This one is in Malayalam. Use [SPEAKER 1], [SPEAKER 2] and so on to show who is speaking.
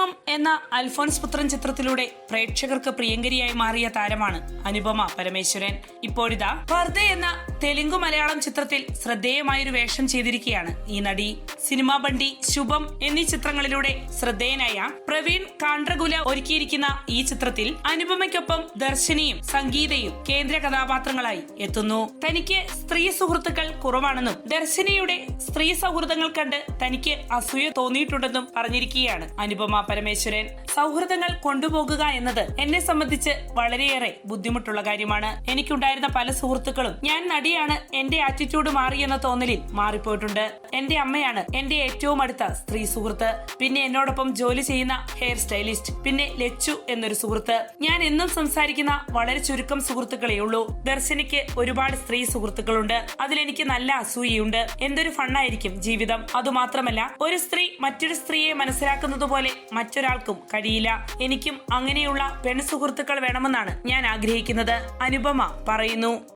[SPEAKER 1] ശുഭം എന്ന അൽഫോൻസ് പുത്രൻ ചിത്രത്തിലൂടെ പ്രേക്ഷകർക്ക് പ്രിയങ്കരിയായി മാറിയ താരമാണ് അനുപമ പരമേശ്വരൻ. ഇപ്പോഴിതാ പർദ എന്ന തെലുങ്കു മലയാളം ചിത്രത്തിൽ ശ്രദ്ധേയമായൊരു വേഷം ചെയ്തിരിക്കുകയാണ് ഈ നടി. സിനിമാ ബണ്ടി, ശുഭം എന്നീ ചിത്രങ്ങളിലൂടെ ശ്രദ്ധേയനായ പ്രവീൺ കാണ്ട്രകുല ഒരുക്കിയിരിക്കുന്ന ഈ ചിത്രത്തിൽ അനുപമയ്ക്കൊപ്പം ദർശനിയും സംഗീതയും കേന്ദ്ര കഥാപാത്രങ്ങളായി എത്തുന്നു. തനിക്ക് സ്ത്രീ സുഹൃത്തുക്കൾ കുറവാണെന്നും ദർശനിയുടെ സ്ത്രീ സൗഹൃദങ്ങൾ കണ്ട് തനിക്ക് അസൂയ തോന്നിയിട്ടുണ്ടെന്നും പറഞ്ഞിരിക്കുകയാണ് അനുപമ പരമേശ്വരൻ. സൗഹൃദങ്ങൾ കൊണ്ടുപോകുക എന്നത് എന്നെ സംബന്ധിച്ച് വളരെയേറെ ബുദ്ധിമുട്ടുള്ള കാര്യമാണ്. എനിക്കുണ്ടായിരുന്ന പല സുഹൃത്തുക്കളും ഞാൻ നടിയാണ് എന്റെ ആറ്റിറ്റ്യൂഡ് മാറിയെന്ന തോന്നലിൽ മാറിപ്പോയിട്ടുണ്ട്. എന്റെ അമ്മയാണ് എന്റെ ഏറ്റവും അടുത്ത സ്ത്രീ സുഹൃത്ത്. പിന്നെ എന്നോടൊപ്പം ജോലി ചെയ്യുന്ന ഹെയർ സ്റ്റൈലിസ്റ്റ്, പിന്നെ ലച്ചു എന്നൊരു സുഹൃത്ത്. ഞാൻ എന്നും സംസാരിക്കുന്ന വളരെ ചുരുക്കം സുഹൃത്തുക്കളേ ഉള്ളൂ. ദർശനിക്ക് ഒരുപാട് സ്ത്രീ സുഹൃത്തുക്കളുണ്ട്. അതിലെനിക്ക് നല്ല അസൂയയുണ്ട്. എന്തൊരു ഫണ്ണായിരിക്കും ജീവിതം. അതുമാത്രമല്ല, ഒരു സ്ത്രീ മറ്റൊരു സ്ത്രീയെ മനസ്സിലാക്കുന്നത് പോലെ മറ്റൊരാൾക്കും കഴിയില്ല. എനിക്കും അങ്ങനെയുള്ള പെൺ സുഹൃത്തുക്കൾ വേണമെന്നാണ് ഞാൻ ആഗ്രഹിക്കുന്നത്, അനുപമ പറയുന്നു.